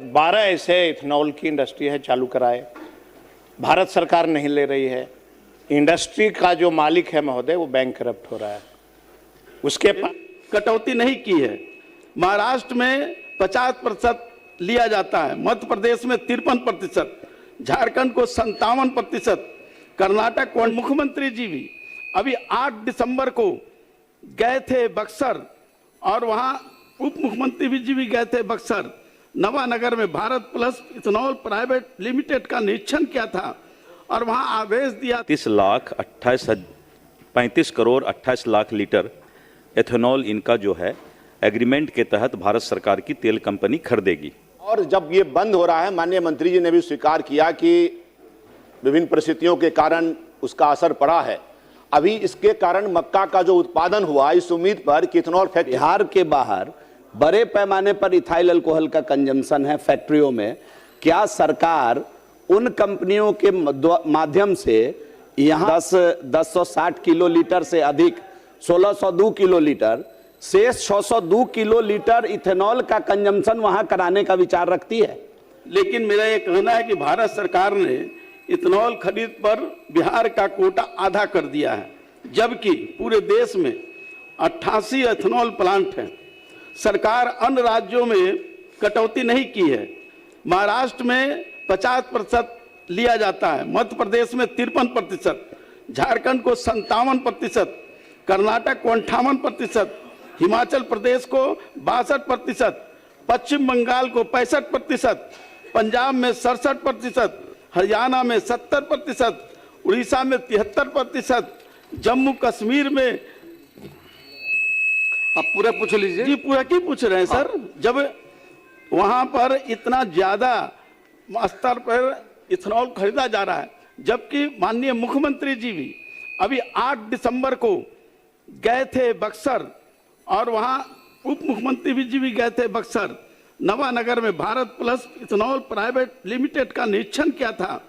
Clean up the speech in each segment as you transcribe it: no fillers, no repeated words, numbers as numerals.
12 ऐसे इथेनॉल की इंडस्ट्री है चालू कराए, भारत सरकार नहीं ले रही है। इंडस्ट्री का जो मालिक है महोदय वो बैंक करप्ट हो रहा है, उसके कटौती नहीं की है। महाराष्ट्र में 50% लिया जाता है, मध्य प्रदेश में 53%, झारखंड को 57%, कर्नाटक को। मुख्यमंत्री जी भी अभी 8 दिसंबर को गए थे बक्सर, और वहां उप मुख्यमंत्री जी भी गए थे बक्सर। नवानगर में Bharat plus ethanol private limited का निरीक्षण किया था और वहां आदेश दिया 35 करोड़ 28 लाख लीटर एथेनॉल इनका जो है एग्रीमेंट के तहत भारत सरकार की तेल कंपनी खरीदेगी। और जब ये बंद हो रहा है, माननीय मंत्री जी ने भी स्वीकार किया कि विभिन्न परिस्थितियों के कारण उसका असर पड़ा है। अभी इसके कारण मक्का का जो उत्पादन हुआ, इस उम्मीद पर कि इथेनॉल फैक्ट्री बिहार के बाहर बड़े पैमाने पर इथाइल अल्कोहल का कंजम्पशन है फैक्ट्रियों में, क्या सरकार उन कंपनियों के माध्यम से यहाँ 1060 किलो लीटर से अधिक 1602 किलो लीटर शेष 602 किलो लीटर इथेनॉल का कंजम्पशन वहां कराने का विचार रखती है? लेकिन मेरा ये कहना है कि भारत सरकार ने इथेनॉल खरीद पर बिहार का कोटा आधा कर दिया है, जबकि पूरे देश में 88 इथेनॉल प्लांट हैं। सरकार अन्य राज्यों में कटौती नहीं की है। महाराष्ट्र में 50% लिया जाता है, मध्य प्रदेश में 53%, झारखंड को 57%, कर्नाटक को 58%, हिमाचल प्रदेश को 62%, पश्चिम बंगाल को 65%, पंजाब में 67%, हरियाणा में 70%, उड़ीसा में 73%, जम्मू कश्मीर में। आप पूरा पूछ लीजिए। जी पूरा क्यों पूछ रहे हैं सर? जब वहां पर इतना ज्यादा स्तर पर इथेनॉल खरीदा जा रहा है, जबकि माननीय मुख्यमंत्री जी भी अभी 8 दिसंबर को गए थे बक्सर, और वहां उप मुख्यमंत्री जी भी गए थे बक्सर। नवानगर में Bharat plus ethanol private limited का निरीक्षण किया था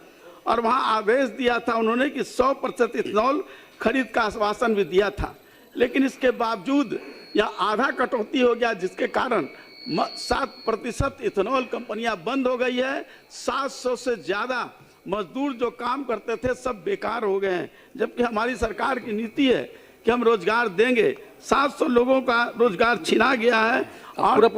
और वहां आदेश दिया था उन्होंने कि 100% इथेनॉल खरीद का आश्वासन भी दिया था। लेकिन इसके बावजूद यहाँ आधा कटौती हो गया, जिसके कारण 7% इथेनॉल कंपनियां बंद हो गई है। 700 से ज्यादा मजदूर जो काम करते थे सब बेकार हो गए हैं, जबकि हमारी सरकार की नीति है कि हम रोजगार देंगे। 700 लोगों का रोजगार छीना गया है। और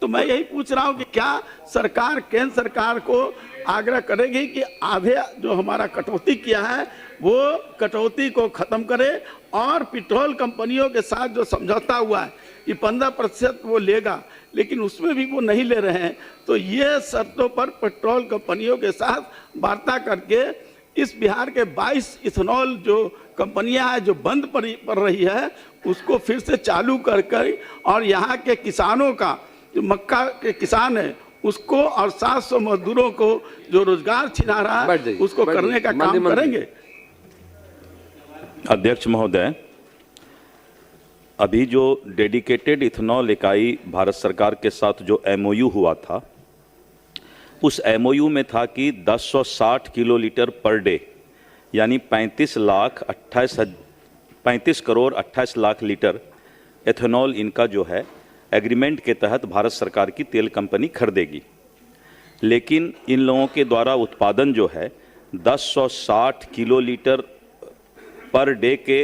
तो मैं यही पूछ रहा हूं कि क्या सरकार केंद्र सरकार को आग्रह करेगी कि आधे जो हमारा कटौती किया है वो कटौती को खत्म करे, और पेट्रोल कंपनियों के साथ जो समझौता हुआ है कि 15% वो लेगा, लेकिन उसमें भी वो नहीं ले रहे हैं। तो ये शर्तों पर पेट्रोल कंपनियों के साथ वार्ता करके इस बिहार के 22 इथेनॉल जो कंपनियां हैं जो बंद पड़ रही है उसको फिर से चालू कर और यहाँ के किसानों का जो मक्का के किसान है उसको और 700 मजदूरों को जो रोजगार छिना रहा है उसको करने का काम करेंगे। अध्यक्ष महोदय, अभी जो डेडिकेटेड इथेनॉल इकाई भारत सरकार के साथ जो एमओयू हुआ था, उस एमओयू में था कि 1060 किलो लीटर पर डे यानी 35 करोड़ 28 लाख लीटर एथेनॉल इनका जो है एग्रीमेंट के तहत भारत सरकार की तेल कंपनी खरीदेगी। लेकिन इन लोगों के द्वारा उत्पादन जो है 1060 किलो लीटर पर डे के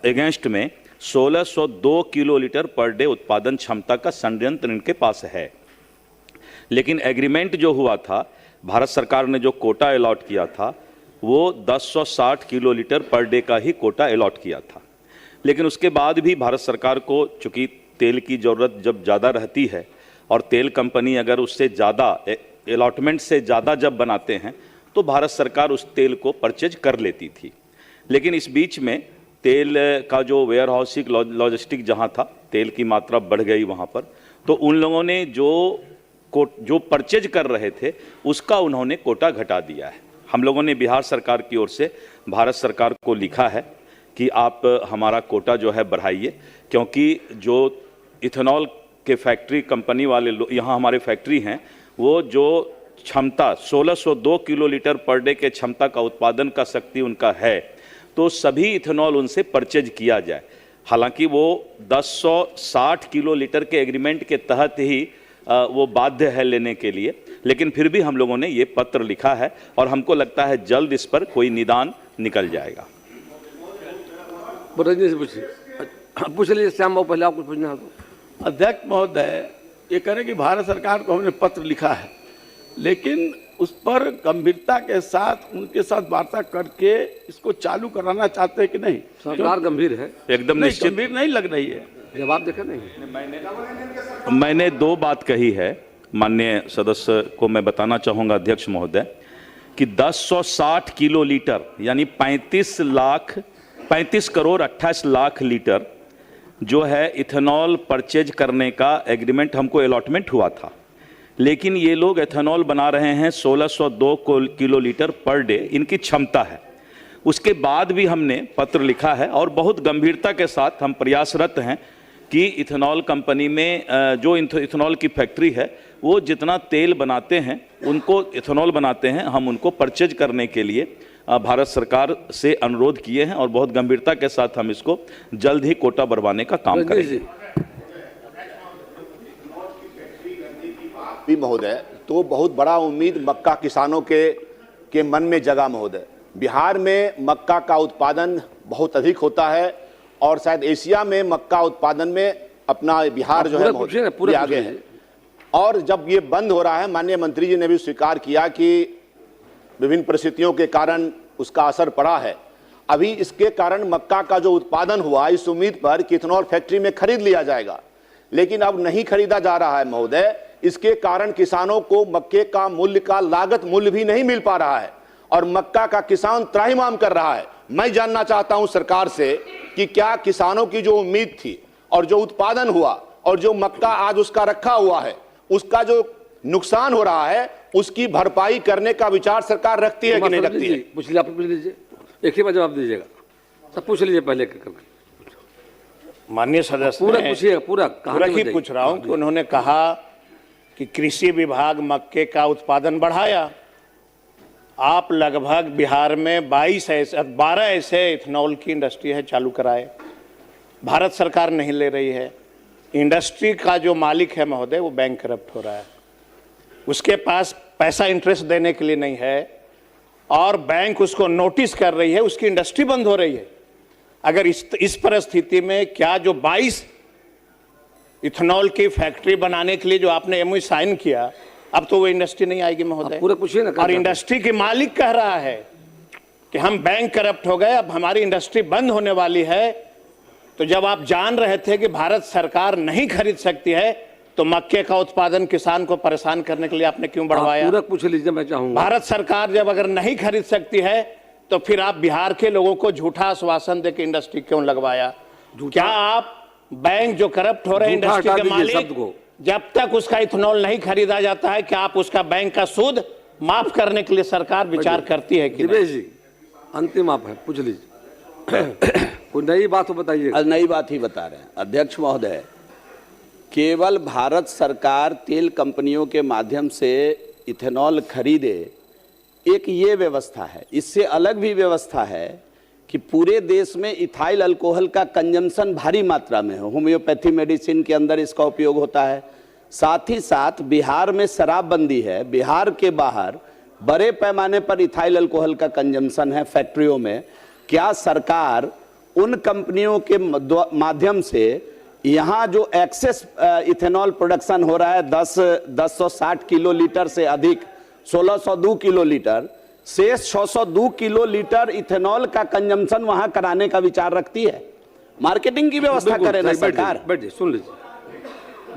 अगेंस्ट में 1602 किलो लीटर पर डे उत्पादन क्षमता का संयंत्र इनके पास है। लेकिन एग्रीमेंट जो हुआ था, भारत सरकार ने जो कोटा अलॉट किया था वो 1060 किलो लीटर पर डे का ही कोटा अलॉट किया था। लेकिन उसके बाद भी भारत सरकार को चूंकि तेल की ज़रूरत जब ज़्यादा रहती है और तेल कंपनी अगर उससे ज़्यादा अलॉटमेंट से ज़्यादा जब बनाते हैं तो भारत सरकार उस तेल को परचेज कर लेती थी। लेकिन इस बीच में तेल का जो वेयर हाउसिंग लॉजिस्टिक जहाँ था, तेल की मात्रा बढ़ गई वहाँ पर, तो उन लोगों ने जो परचेज कर रहे थे उसका उन्होंने कोटा घटा दिया है। हम लोगों ने बिहार सरकार की ओर से भारत सरकार को लिखा है कि आप हमारा कोटा जो है बढ़ाइए, क्योंकि जो इथेनॉल के फैक्ट्री कंपनी वाले यहाँ हमारे फैक्ट्री हैं वो जो क्षमता 1602 किलो लीटर पर डे के क्षमता का उत्पादन का शक्ति उनका है, तो सभी इथेनॉल उनसे परचेज किया जाए। हालांकि वो 1060 किलो लीटर के एग्रीमेंट के तहत ही वो बाध्य है लेने के लिए, लेकिन फिर भी हम लोगों ने ये पत्र लिखा है और हमको लगता है जल्द इस पर कोई निदान निकल जाएगा। रजनी से पूछिए, पूछ लीजिए श्याम बाबू, पहले आपको पूछना है तो। अध्यक्ष महोदय, ये कह रहे हैं कि भारत सरकार को हमने पत्र लिखा है, लेकिन उस पर गंभीरता के साथ उनके साथ वार्ता करके इसको चालू कराना चाहते हैं कि नहीं? सरकार गंभीर है, एकदम नहीं, निश्चित। गंभीर नहीं लग रही है। जवाब देखा नहीं। मैंने दो बात कही है माननीय सदस्य को, मैं बताना चाहूँगा अध्यक्ष महोदय कि 1060 किलो लीटर यानी 35 करोड़ 28 लाख लीटर जो है इथेनॉल परचेज करने का एग्रीमेंट हमको अलॉटमेंट हुआ था, लेकिन ये लोग एथेनॉल बना रहे हैं 1602 किलो लीटर पर डे, इनकी क्षमता है। उसके बाद भी हमने पत्र लिखा है और बहुत गंभीरता के साथ हम प्रयासरत हैं कि इथेनॉल कंपनी में जो इथेनॉल की फैक्ट्री है वो जितना तेल बनाते हैं, उनको इथेनॉल बनाते हैं, हम उनको परचेज करने के लिए भारत सरकार से अनुरोध किए हैं और बहुत गंभीरता के साथ हम इसको जल्द ही कोटा बढ़वाने का काम करेंगे। भी महोदय, तो बहुत बड़ा उम्मीद मक्का किसानों के मन में जगा महोदय। बिहार में मक्का का उत्पादन बहुत अधिक होता है और शायद एशिया में मक्का उत्पादन में अपना बिहार जो है महोदय आगे है। और जब ये बंद हो रहा है, माननीय मंत्री जी ने भी स्वीकार किया कि विभिन्न परिस्थितियों के कारण उसका असर पड़ा है। अभी इसके कारण मक्का का जो उत्पादन हुआ इस उम्मीद पर कि इथेनॉल फैक्ट्री में खरीद लिया जाएगा, लेकिन अब नहीं खरीदा जा रहा है महोदय। इसके कारण किसानों को मक्के का मूल्य का लागत मूल्य भी नहीं मिल पा रहा है और मक्का का किसान त्राहिमाम कर रहा है। मैं जानना चाहता हूं सरकार से कि क्या किसानों की जो उम्मीद थी और जो उत्पादन हुआ और जो मक्का आज उसका रखा हुआ है, उसका जो नुकसान हो रहा है, उसकी भरपाई करने का विचार सरकार रखती है कि नहीं रखती है? पूछ लीजिए, आप पूछ लीजिए, एक ही बार जवाब दीजिएगा। सब पूछ लीजिए पहले करके। माननीय सदस्य पूरा ने- पूछिए, पूरा पूरा ही पूछ रहा हूं कि उन्होंने कहा कि कृषि विभाग मक्के का उत्पादन बढ़ाया। आप लगभग बिहार में 12 ऐसे इथेनॉल की इंडस्ट्री है चालू कराए, भारत सरकार नहीं ले रही है। इंडस्ट्री का जो मालिक है महोदय वो बैंक करप्ट हो रहा है, उसके पास पैसा इंटरेस्ट देने के लिए नहीं है और बैंक उसको नोटिस कर रही है, उसकी इंडस्ट्री बंद हो रही है। अगर इस परिस्थिति में क्या जो 22 इथेनॉल की फैक्ट्री बनाने के लिए जो आपने एमओयू साइन किया, अब तो वो इंडस्ट्री नहीं आएगी महोदय। पूरा पूछिए ना। और इंडस्ट्री के मालिक कह रहा है कि हम बैंक करप्ट हो गए, अब हमारी इंडस्ट्री बंद होने वाली है। तो जब आप जान रहे थे कि भारत सरकार नहीं खरीद सकती है, तो मक्के का उत्पादन किसान को परेशान करने के लिए आपने क्यों बढ़वाया? पूरा पूछ लीजिए, मैं चाहूंगा। भारत सरकार जब अगर नहीं खरीद सकती है तो फिर आप बिहार के लोगों को झूठा आश्वासन देकर इंडस्ट्री क्यों लगवाया? क्या आप बैंक जो करप्ट हो रहे हैं इंडस्ट्री के मालिक, जब तक उसका इथेनॉल नहीं खरीदा जाता है, क्या आप उसका बैंक का सूद माफ करने के लिए सरकार विचार करती है कि नहीं? दिवेश जी, अंतिम आप है, पूछ लीजिए। कोई नई बात हो बताइए। नई बात ही बता रहे हैं अध्यक्ष महोदय। केवल भारत सरकार तेल कंपनियों के माध्यम से इथेनॉल खरीदे, एक ये व्यवस्था है। इससे अलग भी व्यवस्था है कि पूरे देश में इथाइल अल्कोहल का कंजम्पशन भारी मात्रा में हो। होम्योपैथी मेडिसिन के अंदर इसका उपयोग होता है। साथ ही साथ बिहार में शराबबंदी है, बिहार के बाहर बड़े पैमाने पर इथाइल अल्कोहल का कंजम्पशन है फैक्ट्रियों में। क्या सरकार उन कंपनियों के माध्यम से यहाँ जो एक्सेस इथेनॉल प्रोडक्शन हो रहा है 1060 किलो लीटर से अधिक 1602 किलो लीटर, शेष 602 किलो लीटर इथेनॉल का कंजम्पशन वहां कराने का विचार रखती है? मार्केटिंग की व्यवस्था करे ना सरकार। बैठिए, सुन लीजिए।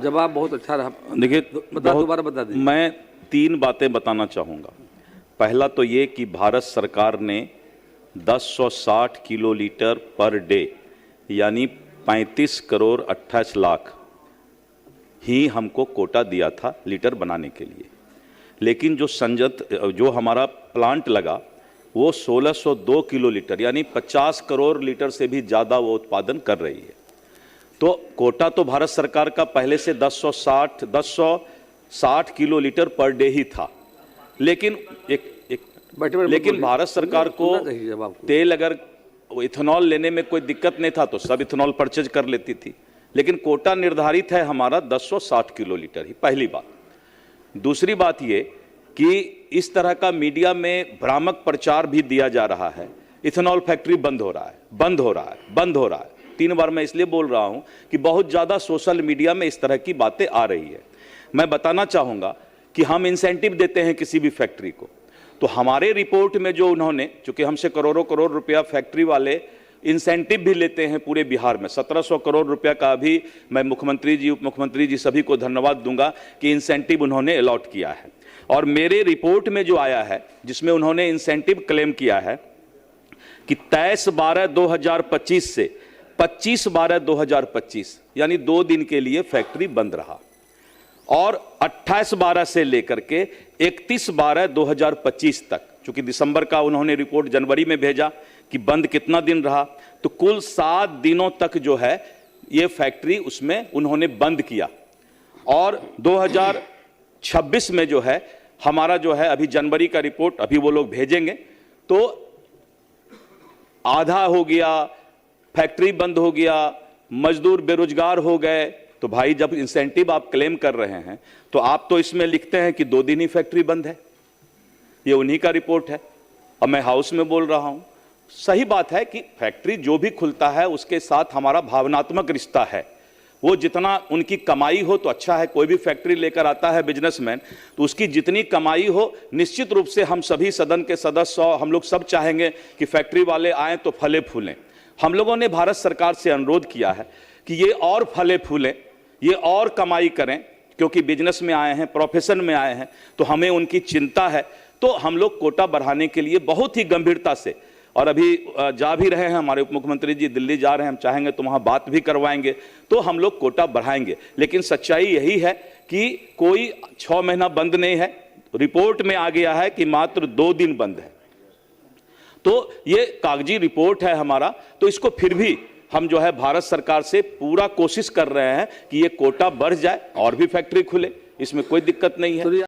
जवाब बहुत अच्छा रहा। देखिए, दोबारा बता दीजिए। मैं 3 बातें बताना चाहूँगा। पहला तो ये कि भारत सरकार ने 1060 किलो लीटर पर डे यानी 35 करोड़ 28 लाख ही हमको कोटा दिया था लीटर बनाने के लिए, लेकिन जो हमारा प्लांट लगा वो 1602 किलो लीटर यानी 50 करोड़ लीटर से भी ज़्यादा वो उत्पादन कर रही है। तो कोटा तो भारत सरकार का पहले से 1060 किलो लीटर पर डे ही था, लेकिन लेकिन भारत सरकार को तेल अगर इथेनॉल लेने में कोई दिक्कत नहीं था तो सब इथेनॉल परचेज कर लेती थी। लेकिन कोटा निर्धारित है हमारा 1060 किलो लीटर ही, पहली बात। दूसरी बात ये कि इस तरह का मीडिया में भ्रामक प्रचार भी दिया जा रहा है, इथेनॉल फैक्ट्री बंद हो रहा है, बंद हो रहा है, बंद हो रहा है। 3 बार मैं इसलिए बोल रहा हूं कि बहुत ज़्यादा सोशल मीडिया में इस तरह की बातें आ रही है। मैं बताना चाहूँगा कि हम इंसेंटिव देते हैं किसी भी फैक्ट्री को, तो हमारे रिपोर्ट में जो उन्होंने, चूंकि हमसे करोड़ों करोड़ रुपया फैक्ट्री वाले इंसेंटिव भी लेते हैं पूरे बिहार में, 1700 करोड़ रुपया का भी मैं मुख्यमंत्री जी, उप मुख्यमंत्री जी सभी को धन्यवाद दूंगा कि इंसेंटिव उन्होंने अलॉट किया है। और मेरे रिपोर्ट में जो आया है जिसमें उन्होंने इंसेंटिव क्लेम किया है कि 23/12/2025 से 25/12/2025 यानी 2 दिन के लिए फैक्ट्री बंद रहा, और 28/12 से लेकर के 31/12/2025 तक, चूंकि दिसंबर का उन्होंने रिपोर्ट जनवरी में भेजा कि बंद कितना दिन रहा, तो कुल 7 दिनों तक जो है ये फैक्ट्री उसमें उन्होंने बंद किया। और 2026 में जो है हमारा जो है अभी जनवरी का रिपोर्ट अभी वो लोग भेजेंगे, तो आधा हो गया, फैक्ट्री बंद हो गया, मजदूर बेरोजगार हो गए। तो भाई जब इंसेंटिव आप क्लेम कर रहे हैं तो आप तो इसमें लिखते हैं कि 2 दिन ही फैक्ट्री बंद है, ये उन्हीं का रिपोर्ट है और मैं हाउस में बोल रहा हूं। सही बात है कि फैक्ट्री जो भी खुलता है उसके साथ हमारा भावनात्मक रिश्ता है, वो जितना उनकी कमाई हो तो अच्छा है। कोई भी फैक्ट्री लेकर आता है बिजनेसमैन तो उसकी जितनी कमाई हो, निश्चित रूप से हम सभी सदन के सदस्य हम लोग सब चाहेंगे कि फैक्ट्री वाले आए तो फले फूलें। हम लोगों ने भारत सरकार से अनुरोध किया है कि ये और फले फूलें, ये और कमाई करें, क्योंकि बिजनेस में आए हैं, प्रोफेशन में आए हैं, तो हमें उनकी चिंता है। तो हम लोग कोटा बढ़ाने के लिए बहुत ही गंभीरता से, और अभी जा भी रहे हैं, हमारे उप मुख्यमंत्री जी दिल्ली जा रहे हैं, हम चाहेंगे तो वहाँ बात भी करवाएंगे, तो हम लोग कोटा बढ़ाएंगे। लेकिन सच्चाई यही है कि कोई 6 महीना बंद नहीं है, रिपोर्ट में आ गया है कि मात्र 2 दिन बंद है। तो ये कागजी रिपोर्ट है हमारा, तो इसको फिर भी हम जो है भारत सरकार से पूरा कोशिश कर रहे हैं कि ये कोटा बढ़ जाए और भी फैक्ट्री खुले, इसमें कोई दिक्कत नहीं है।